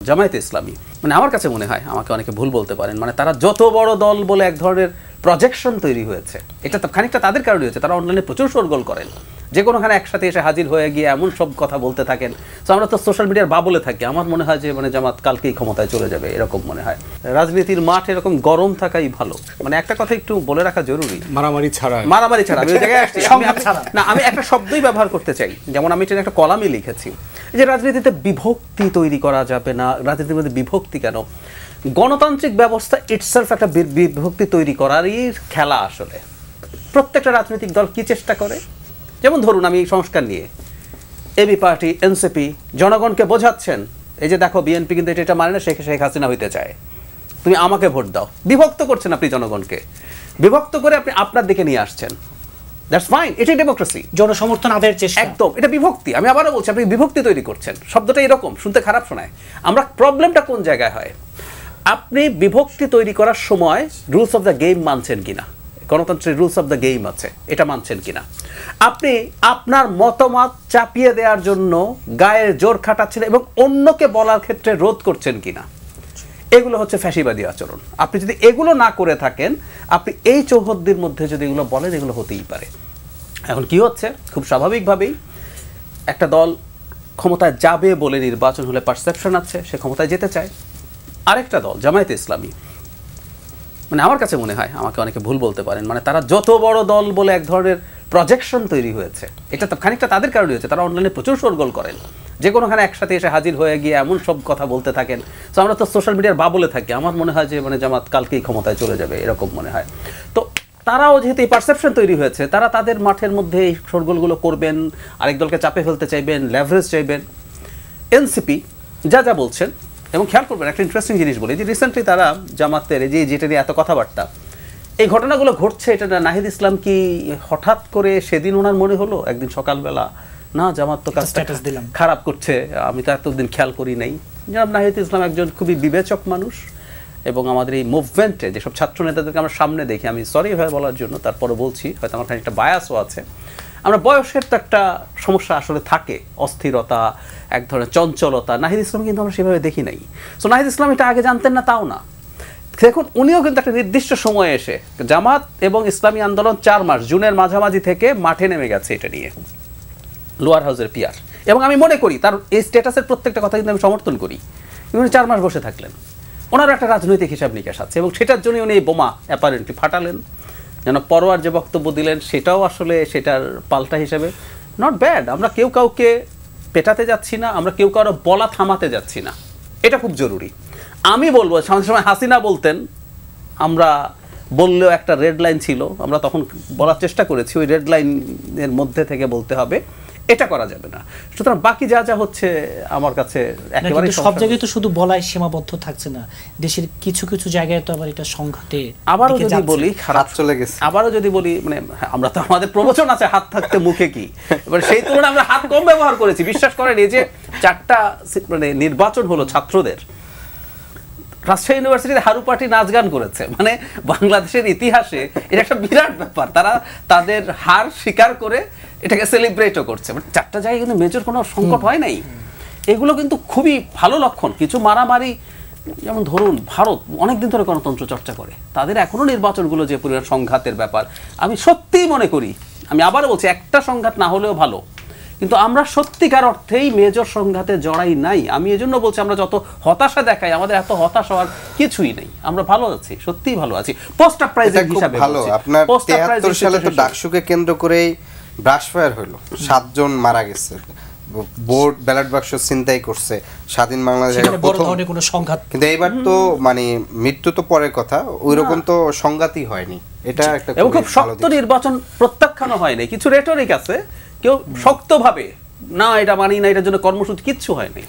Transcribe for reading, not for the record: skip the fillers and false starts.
জামায়াতে ইসলামী, মানে আমার কাছে মনে হয়, আমাকে অনেকে ভুল বলতে পারেন, মানে তারা যত বড় দল বলে এক ধরনের প্রজেকশন তৈরি হয়েছে, এটা তো খানিকটা তাদের কারণে হয়েছে। তারা অনলাইনে প্রচুর শোরগোল করেন, যে কোনোখানে একসাথে এসে হাজির হয়ে গিয়ে এমন সব কথা বলতে থাকেন। তো আমরা তো সোশ্যাল মিডিয়ার বাবলে থাকি, আমার মনে হয় যে মানে জামাত কালকেই ক্ষমতায় চলে যাবে এরকম মনে হয়। রাজনীতির মাঠ এরকম গরম থাকাই ভালো। মানে একটা কথা একটু বলে রাখা জরুরি, মারামারি ছাড়া আমি ওই জায়গায় আসছি না, আমি একটা শব্দই ব্যবহার করতে চাই, যেমন আমি এটা একটা কলামে লিখেছি যে রাজনীতিতে বিভক্তি তৈরি করা যাবে না। রাজনীতির মধ্যে বিভক্তি কেন? গণতান্ত্রিক ব্যবস্থা ইটসেলফ একটা বিভক্তি তৈরি করারই খেলা। আসলে প্রত্যেকটা রাজনৈতিক দল কি চেষ্টা করে, যেমন ধরুন আমি সংস্কার নিয়ে এবি পার্টি, এনসিপি জনগণকে বোঝাচ্ছেন, এই যে দেখো বিএনপি কিন্তু এটা মানে না, শেখ হাসিনা হইতে চায়, তুমি আমাকে ভোট দাও। বিভক্ত করছেন আপনি জনগণকে, বিভক্ত করে আপনি আপনার দিকে নিয়ে আসছেন। দ্যাটস ফাইন, এটাই ডেমোক্রেসি, জনসমর্থন আদায়ের চেষ্টা। একদম, এটা বিভক্তি। আমি আবারও বলছি, আপনি বিভক্তি তৈরি করছেন। শব্দটা এরকম শুনতে খারাপ শোনায়। আমরা প্রবলেমটা কোন জায়গায় হয়, আপনি বিভক্তি তৈরি করার সময় রুলস অফ দ্য গেম মানছেন কিনা, গণতন্ত্রের রুলস অফ দ্য গেম আছে, এটা মানছেন কিনা। আপনি আপনার মতামত চাপিয়ে দেওয়ার জন্য গায়ের জোর খাটাচ্ছেন এবং অন্যকে বলার ক্ষেত্রে রোধ করছেন কিনা, এগুলো হচ্ছে ফ্যাসিবাদী আচরণ। আপনি যদি এগুলো না করে থাকেন, আপনি এই চৌহদ্দির মধ্যে যদি এগুলো বলেন, এগুলো হতেই পারে। এখন কি হচ্ছে, খুব স্বাভাবিকভাবেই একটা দল ক্ষমতায় যাবে বলে নির্বাচন হলে পারসেপশন আছে, সে ক্ষমতায় যেতে চায়। আরেকটা দল জামায়াতে ইসলামী, মানে আমার কাছে মনে হয়, আমাকে অনেকে ভুল বলতে পারেন, মানে তারা যত বড় দল বলে এক ধরনের প্রজেকশন তৈরি হয়েছে, এটা তো খানিকটা তাদের কারণে হয়েছে। তারা অনলাইনে প্রচুর শোরগোল করেন, যে কোনোখানে একসাথে এসে হাজির হয়ে গিয়ে এমন সব কথা বলতে থাকেন। তো আমরা তো সোশ্যাল মিডিয়ার বাবলে থাকি, আমার মনে হয় যে মানে জামাত কালকেই ক্ষমতায় চলে যাবে এরকম মনে হয়। তো তারাও যেহেতু এই পারসেপশন তৈরি হয়েছে, তারা তাদের মাঠের মধ্যে এই শোরগোলগুলো করবেন, আরেক দলকে চাপে ফেলতে চাইবেন, লেভারেজ চাইবেন। এনসিপি যা যা বলছেন, এবং খেয়াল করবেন একটা ইন্টারেস্টিং জিনিস বলি, যে রিসেন্টলি তারা জামাতের যেটা নিয়ে এত কথাবার্তা, এই ঘটনাগুলো ঘটছে, এটা নাহিদ ইসলাম কি হঠাৎ করে সেদিন ওনার মনে হলো একদিন সকালবেলা, না জামাত তো কাজটা খারাপ করছে, আমি তো এতদিন খেয়াল করি নাই। জনাব নাহিদ ইসলাম একজন খুবই বিবেচক মানুষ, এবং আমাদের এই মুভমেন্টে যেসব ছাত্র নেতাদেরকে আমরা সামনে দেখি, আমি সরি ভাই বলার জন্য, তারপরে বলছি, হয়তো আমার খানিকটা বায়াসও আছে। আমরা বয়সের তো একটা সমস্যা আসলে থাকে, অস্থিরতা, এক ধরনের চঞ্চলতা। নাহিদ ইসলাম কিন্তু আমরা সেভাবে দেখি নাই। সো নাহিদ ইসলাম এটা আগে জানতেন না তাও না, দেখুন উনিও কিন্তু একটা নির্দিষ্ট সময়ে এসে জামাত এবং ইসলামী আন্দোলন 4 মাস জুনের মাঝামাঝি থেকে মাঠে নেমে গেছে এটা নিয়ে, লোয়ার হাউসের পিয়ার। এবং আমি মনে করি তার এই স্ট্যাটাসের প্রত্যেকটা কথা কিন্তু আমি সমর্থন করি। উনি 4 মাস বসে থাকলেন, ওনারও একটা রাজনৈতিক হিসাব নিকাশ আছে, এবং সেটার জন্য উনি এই বোমা অ্যাপারেন্টলি ফাটালেন। যেন পরোয়ার যে বক্তব্য দিলেন, সেটাও আসলে সেটার পাল্টা হিসেবে নট ব্যাড। আমরা কেউ কাউকে পেটাতে যাচ্ছি না, আমরা কেউ কারো বলা থামাতে যাচ্ছি না, এটা খুব জরুরি। আমি বলবো সময় হাসিনা বলতেন, আমরা বললেও একটা রেড লাইন ছিল, আমরা তখন বলার চেষ্টা করেছি ওই রেড লাইনের মধ্যে থেকে বলতে হবে, এটা করা যাবে না। সুতরাং বাকি যা যা হচ্ছে আমার কাছে একেবারে সব জায়গায় তো শুধু বলাই সীমাবদ্ধ থাকছে না, দেশের কিছু কিছু জায়গায় তো আবার এটা সংঘাতে আবারও যদি বলি খারাপ চলে গেছে, আবারও যদি বলি মানে আমরা তো আমাদের প্রবচন আছে হাত থাকতে মুখে কি, এবার সেই তুলনায় আমরা হাত কম ব্যবহার করেছি। বিশ্বাস করেন, এই যে 4টা মানে নির্বাচন হলো ছাত্রদের, রাজশাহী ইউনিভার্সিটিতে হারু পার্টি নাচ গান করেছে, মানে বাংলাদেশের ইতিহাসে এটা একটা বিরাট ব্যাপার। তারা তাদের হার স্বীকার করে এটাকে সেলিব্রেটও করছে। 4টা জায়গায় কিন্তু মেজর কোনো সংকট হয় নাই, এগুলো কিন্তু খুবই ভালো লক্ষণ। কিছু মারামারি, যেমন ধরুন ভারত অনেকদিন ধরে গণতন্ত্র চর্চা করে, তাদের এখনও নির্বাচনগুলো যে পরিমাণ সংঘাতের ব্যাপার, আমি সত্যিই মনে করি, আমি আবারও বলছি একটা সংঘাত না হলেও ভালো, কিন্তু আমরা সত্যিকার অর্থেই মেজর সংঘাতে জড়াই নাই। আমি এজন্য বলছি, আমরা যত হতাশা দেখাই, আমাদের এত হতাশ হওয়ার কিছুই নেই, আমরা ভালো আছি, সত্যিই ভালো আছি। পোস্ট আপরাইজিং হিসাবে ভালো। আপনার 73 সালে তো ডাকসুকে কেন্দ্র করেই ব্রাশফায়ার হলো, 7 জন মারা গেছে, ভোট ব্যালট বাক্স ছিনতাই করছে, স্বাধীন বাংলাদেশে বড় ধরনের কোনো সংঘাত। কিন্তু এইবার তো মানে মৃত্যু তো পরের কথা, ওইরকম তো সংঘাতই হয়নি। এটা একটা খুব শক্ত নির্বাচন প্রত্যাখ্যানও হয়নি, কিছু রেটরিক আছে, কেউ শক্তভাবে না এটা মানি না, এটার জন্য কর্মসূচি কিচ্ছু হয়নি।